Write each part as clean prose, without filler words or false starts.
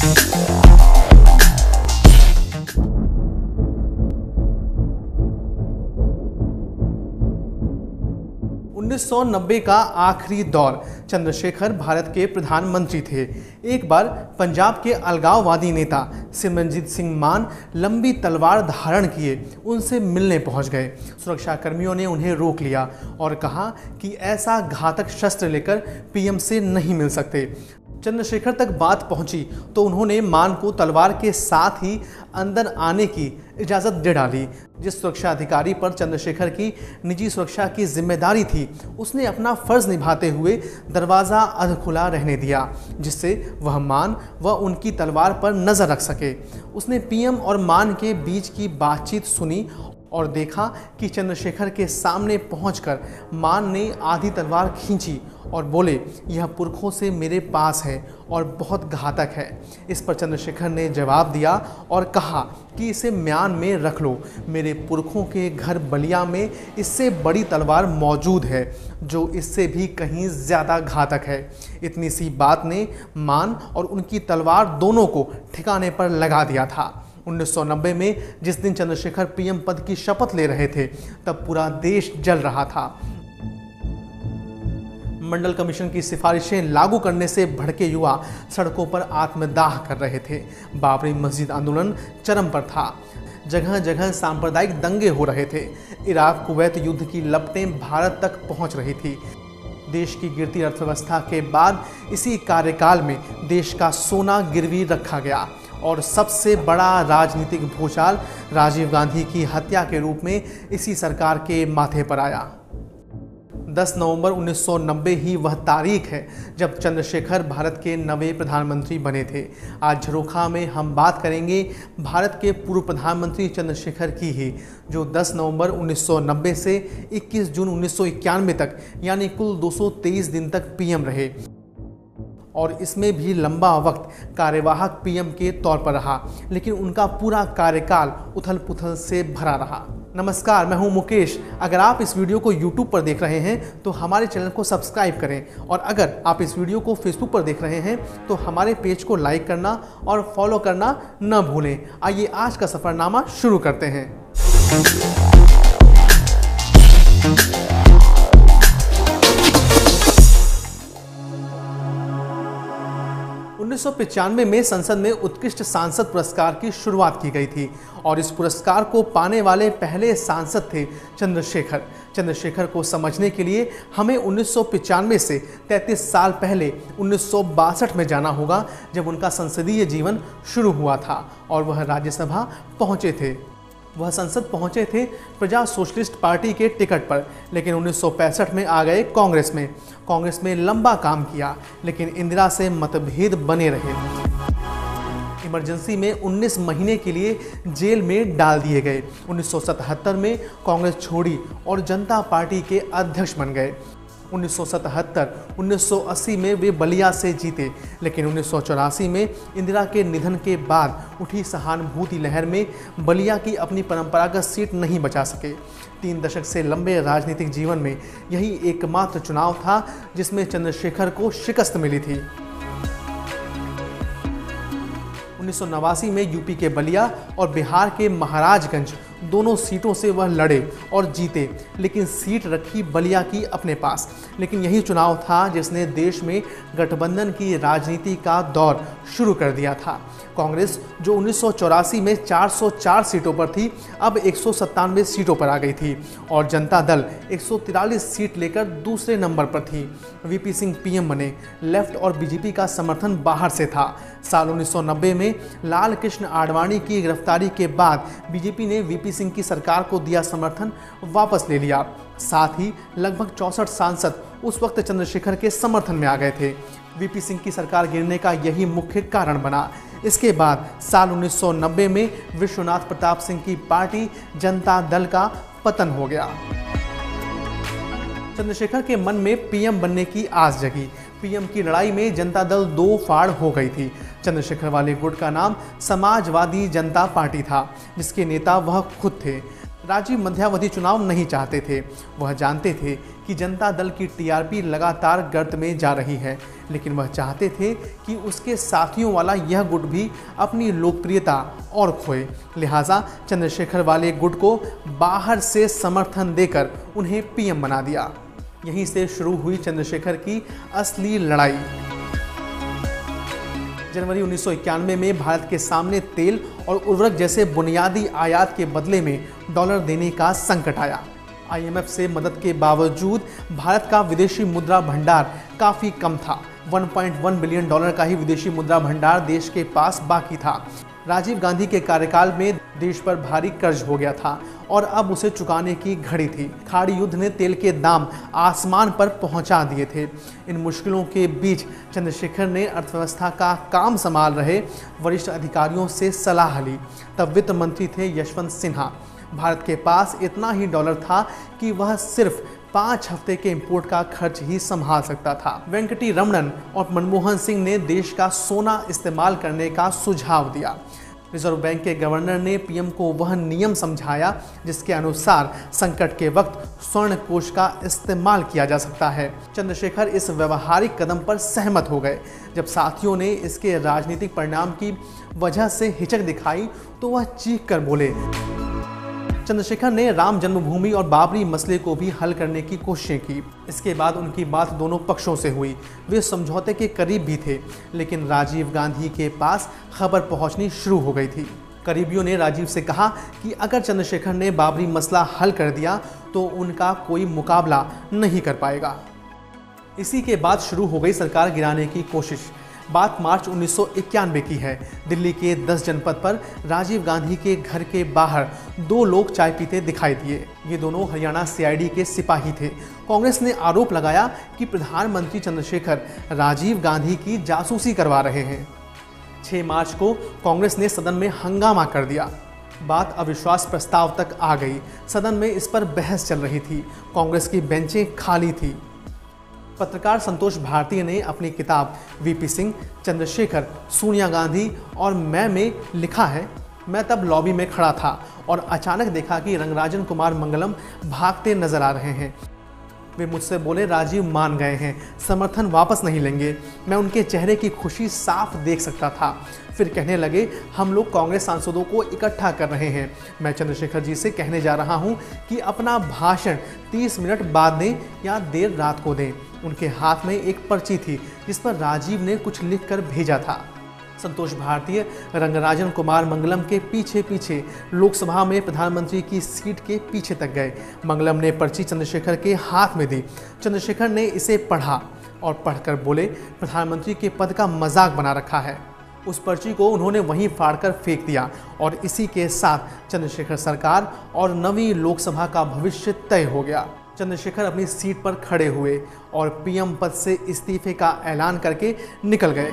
–1990 का आखिरी दौर। चंद्रशेखर भारत के प्रधानमंत्री थे। एक बार पंजाब के अलगाववादी नेता सिमरनजीत सिंह मान लंबी तलवार धारण किए उनसे मिलने पहुंच गए। सुरक्षाकर्मियों ने उन्हें रोक लिया और कहा कि ऐसा घातक शस्त्र लेकर पीएम से नहीं मिल सकते। चंद्रशेखर तक बात पहुंची तो उन्होंने मान को तलवार के साथ ही अंदर आने की इजाज़त दे डाली। जिस सुरक्षा अधिकारी पर चंद्रशेखर की निजी सुरक्षा की जिम्मेदारी थी, उसने अपना फर्ज निभाते हुए दरवाज़ा अध खुला रहने दिया, जिससे वह मान व उनकी तलवार पर नज़र रख सके। उसने पीएम और मान के बीच की बातचीत सुनी और देखा कि चंद्रशेखर के सामने पहुंचकर मान ने आधी तलवार खींची और बोले, यह पुरखों से मेरे पास है और बहुत घातक है। इस पर चंद्रशेखर ने जवाब दिया और कहा कि इसे म्यान में रख लो। मेरे पुरखों के घर बलिया में इससे बड़ी तलवार मौजूद है जो इससे भी कहीं ज़्यादा घातक है। इतनी सी बात ने मान और उनकी तलवार दोनों को ठिकाने पर लगा दिया था। 1990 में जिस दिन चंद्रशेखर पीएम पद की शपथ ले रहे थे, तब पूरा देश जल रहा था। मंडल कमीशन की सिफारिशें लागू करने से भड़के युवा सड़कों पर आत्मदाह कर रहे थे। बाबरी मस्जिद आंदोलन चरम पर था। जगह जगह सांप्रदायिक दंगे हो रहे थे। इराक कुवैत युद्ध की लपटें भारत तक पहुंच रही थी। देश की गिरती अर्थव्यवस्था के बाद इसी कार्यकाल में देश का सोना गिरवी रखा गया और सबसे बड़ा राजनीतिक भूचाल राजीव गांधी की हत्या के रूप में इसी सरकार के माथे पर आया। 10 नवंबर 1990 ही वह तारीख है जब चंद्रशेखर भारत के नवे प्रधानमंत्री बने थे। आज झरोखा में हम बात करेंगे भारत के पूर्व प्रधानमंत्री चंद्रशेखर की ही, जो 10 नवंबर 1990 से 21 जून 1991 तक यानी कुल 223 दिन तक पीएम रहे और इसमें भी लंबा वक्त कार्यवाहक पीएम के तौर पर रहा, लेकिन उनका पूरा कार्यकाल उथल पुथल से भरा रहा। नमस्कार, मैं हूं मुकेश। अगर आप इस वीडियो को YouTube पर देख रहे हैं तो हमारे चैनल को सब्सक्राइब करें और अगर आप इस वीडियो को Facebook पर देख रहे हैं तो हमारे पेज को लाइक करना और फॉलो करना न भूलें। आइए आज का सफ़रनामा शुरू करते हैं। 1995 में संसद में उत्कृष्ट सांसद पुरस्कार की शुरुआत की गई थी और इस पुरस्कार को पाने वाले पहले सांसद थे चंद्रशेखर। चंद्रशेखर को समझने के लिए हमें 1995 से 33 साल पहले 1962 में जाना होगा, जब उनका संसदीय जीवन शुरू हुआ था और वह राज्यसभा पहुंचे थे। वह संसद पहुंचे थे प्रजा सोशलिस्ट पार्टी के टिकट पर, लेकिन 1965 में आ गए कांग्रेस में लंबा काम किया, लेकिन इंदिरा से मतभेद बने रहे। इमरजेंसी में 19 महीने के लिए जेल में डाल दिए गए। 1977 में कांग्रेस छोड़ी और जनता पार्टी के अध्यक्ष बन गए। 1977-1980 में वे बलिया से जीते, लेकिन 1984 में इंदिरा के निधन के बाद उठी सहानुभूति लहर में बलिया की अपनी परंपरागत सीट नहीं बचा सके। 3 दशक से लंबे राजनीतिक जीवन में यही एकमात्र चुनाव था जिसमें चंद्रशेखर को शिकस्त मिली थी। 1989 में यूपी के बलिया और बिहार के महाराजगंज दोनों सीटों से वह लड़े और जीते, लेकिन सीट रखी बलिया की अपने पास। लेकिन यही चुनाव था जिसने देश में गठबंधन की राजनीति का दौर शुरू कर दिया था। कांग्रेस जो 1984 में 404 सीटों पर थी, अब 197 सीटों पर आ गई थी और जनता दल 143 सीट लेकर दूसरे नंबर पर थी। वीपी सिंह पीएम बने। लेफ्ट और बीजेपी का समर्थन बाहर से था। साल 1990 में लाल कृष्ण आडवाणी की गिरफ्तारी के बाद बीजेपी ने वीपी सिंह की सरकार को दिया समर्थन वापस ले लिया। साथ ही लगभग 64 सांसद उस वक्त चंद्रशेखर के समर्थन में आ गए थे। वीपी सिंह की सरकार गिरने का यही मुख्य कारण बना। इसके बाद साल 1990 में विश्वनाथ प्रताप सिंह की पार्टी जनता दल का पतन हो गया। चंद्रशेखर के मन में पीएम बनने की आस जगी। पीएम की लड़ाई में जनता दल 2 फाड़ हो गई थी। चंद्रशेखर वाले गुट का नाम समाजवादी जनता पार्टी था, जिसके नेता वह खुद थे। राजीव मध्यावधि चुनाव नहीं चाहते थे। वह जानते थे कि जनता दल की टीआरपी लगातार गर्त में जा रही है, लेकिन वह चाहते थे कि उसके साथियों वाला यह गुट भी अपनी लोकप्रियता और खोए। लिहाजा चंद्रशेखर वाले गुट को बाहर से समर्थन देकर उन्हें पीएम बना दिया। यहीं से शुरू हुई चंद्रशेखर की असली लड़ाई। जनवरी 1991 में भारत के सामने तेल और उर्वरक जैसे बुनियादी आयात के बदले में डॉलर देने का संकट आया। आईएमएफ से मदद के बावजूद भारत का विदेशी मुद्रा भंडार काफ़ी कम था। 1.1 बिलियन डॉलर का ही विदेशी मुद्रा भंडार देश के पास बाकी था। राजीव गांधी के कार्यकाल में देश पर भारी कर्ज हो गया था और अब उसे चुकाने की घड़ी थी। खाड़ी युद्ध ने तेल के दाम आसमान पर पहुंचा दिए थे। इन मुश्किलों के बीच चंद्रशेखर ने अर्थव्यवस्था का काम संभाल रहे वरिष्ठ अधिकारियों से सलाह ली। तब वित्त मंत्री थे यशवंत सिन्हा। भारत के पास इतना ही डॉलर था कि वह सिर्फ 5 हफ्ते के इंपोर्ट का खर्च ही संभाल सकता था। वेंकटी रमणन और मनमोहन सिंह ने देश का सोना इस्तेमाल करने का सुझाव दिया। रिजर्व बैंक के गवर्नर ने पीएम को वह नियम समझाया जिसके अनुसार संकट के वक्त स्वर्ण कोष का इस्तेमाल किया जा सकता है। चंद्रशेखर इस व्यवहारिक कदम पर सहमत हो गए। जब साथियों ने इसके राजनीतिक परिणाम की वजह से हिचक दिखाई तो वह चीख कर बोले। चंद्रशेखर ने राम जन्मभूमि और बाबरी मसले को भी हल करने की कोशिशें की। इसके बाद उनकी बात दोनों पक्षों से हुई। वे समझौते के करीब भी थे, लेकिन राजीव गांधी के पास खबर पहुंचनी शुरू हो गई थी। करीबियों ने राजीव से कहा कि अगर चंद्रशेखर ने बाबरी मसला हल कर दिया तो उनका कोई मुकाबला नहीं कर पाएगा। इसी के बाद शुरू हो गई सरकार गिराने की कोशिश। बात मार्च 1991 की है। दिल्ली के 10 जनपद पर राजीव गांधी के घर के बाहर 2 लोग चाय पीते दिखाई दिए। ये दोनों हरियाणा सीआईडी के सिपाही थे। कांग्रेस ने आरोप लगाया कि प्रधानमंत्री चंद्रशेखर राजीव गांधी की जासूसी करवा रहे हैं। 6 मार्च को कांग्रेस ने सदन में हंगामा कर दिया। बात अविश्वास प्रस्ताव तक आ गई। सदन में इस पर बहस चल रही थी। कांग्रेस की बेंचें खाली थी। पत्रकार संतोष भारती ने अपनी किताब वीपी सिंह, चंद्रशेखर, सोनिया गांधी और मैं में लिखा है, मैं तब लॉबी में खड़ा था और अचानक देखा कि रंगराजन कुमार मंगलम भागते नजर आ रहे हैं। वे मुझसे बोले, राजीव मान गए हैं, समर्थन वापस नहीं लेंगे। मैं उनके चेहरे की खुशी साफ देख सकता था। फिर कहने लगे, हम लोग कांग्रेस सांसदों को इकट्ठा कर रहे हैं। मैं चंद्रशेखर जी से कहने जा रहा हूं कि अपना भाषण 30 मिनट बाद दें या देर रात को दें। उनके हाथ में एक पर्ची थी जिस पर राजीव ने कुछ लिख कर भेजा था। संतोष भारतीय रंगराजन कुमार मंगलम के पीछे पीछे लोकसभा में प्रधानमंत्री की सीट के पीछे तक गए। मंगलम ने पर्ची चंद्रशेखर के हाथ में दी। चंद्रशेखर ने इसे पढ़ा और पढ़कर बोले, प्रधानमंत्री के पद का मजाक बना रखा है। उस पर्ची को उन्होंने वहीं फाड़कर फेंक दिया और इसी के साथ चंद्रशेखर सरकार और नवी लोकसभा का भविष्य तय हो गया। चंद्रशेखर अपनी सीट पर खड़े हुए और पीएम पद से इस्तीफे का ऐलान करके निकल गए।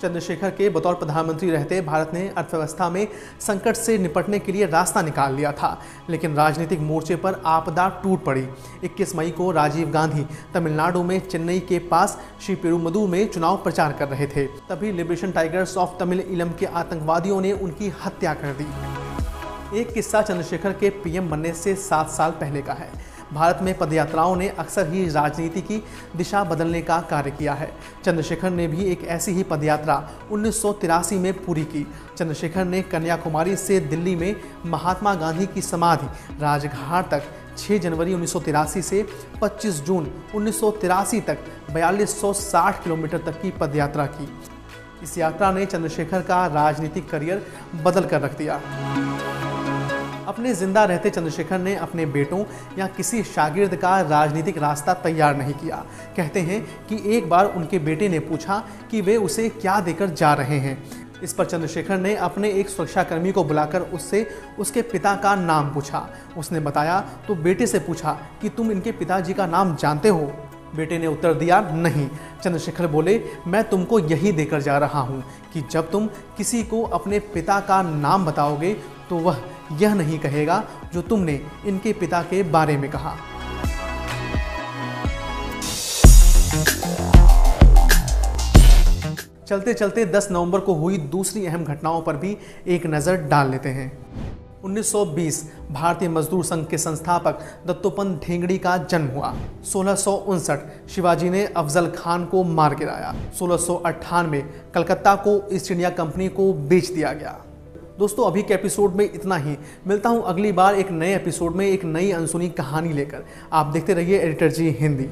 चंद्रशेखर के बतौर प्रधानमंत्री रहते भारत ने अर्थव्यवस्था में संकट से निपटने के लिए रास्ता निकाल लिया था, लेकिन राजनीतिक मोर्चे पर आपदा टूट पड़ी। 21 मई को राजीव गांधी तमिलनाडु में चेन्नई के पास श्री पेरुमदूर में चुनाव प्रचार कर रहे थे। तभी लिबरेशन टाइगर्स ऑफ तमिल इलम के आतंकवादियों ने उनकी हत्या कर दी। एक किस्सा चंद्रशेखर के पीएम बनने से 7 साल पहले का है। भारत में पदयात्राओं ने अक्सर ही राजनीति की दिशा बदलने का कार्य किया है। चंद्रशेखर ने भी एक ऐसी ही पदयात्रा 1983 में पूरी की। चंद्रशेखर ने कन्याकुमारी से दिल्ली में महात्मा गांधी की समाधि राजघाट तक 6 जनवरी 1983 से 25 जून 1983 तक 4260 किलोमीटर तक की पदयात्रा की। इस यात्रा ने चंद्रशेखर का राजनीतिक करियर बदल कर रख दिया। अपने जिंदा रहते चंद्रशेखर ने अपने बेटों या किसी शागिर्द का राजनीतिक रास्ता तैयार नहीं किया। कहते हैं कि एक बार उनके बेटे ने पूछा कि वे उसे क्या देकर जा रहे हैं। इस पर चंद्रशेखर ने अपने एक सुरक्षाकर्मी को बुलाकर उससे उसके पिता का नाम पूछा। उसने बताया तो बेटे से पूछा कि तुम इनके पिताजी का नाम जानते हो? बेटे ने उत्तर दिया, नहीं। चंद्रशेखर बोले, मैं तुमको यही देकर जा रहा हूँ कि जब तुम किसी को अपने पिता का नाम बताओगे तो वह यह नहीं कहेगा जो तुमने इनके पिता के बारे में कहा। चलते चलते 10 नवंबर को हुई दूसरी अहम घटनाओं पर भी एक नज़र डाल लेते हैं। 1920 भारतीय मजदूर संघ के संस्थापक दत्तोपंत ठेंगड़ी का जन्म हुआ। 1659 शिवाजी ने अफजल खान को मार गिराया। 1698 कलकत्ता को ईस्ट इंडिया कंपनी को बेच दिया गया। दोस्तों अभी के एपिसोड में इतना ही। मिलता हूं अगली बार एक नए एपिसोड में एक नई अनसुनी कहानी लेकर। आप देखते रहिए एडिटर जी हिंदी।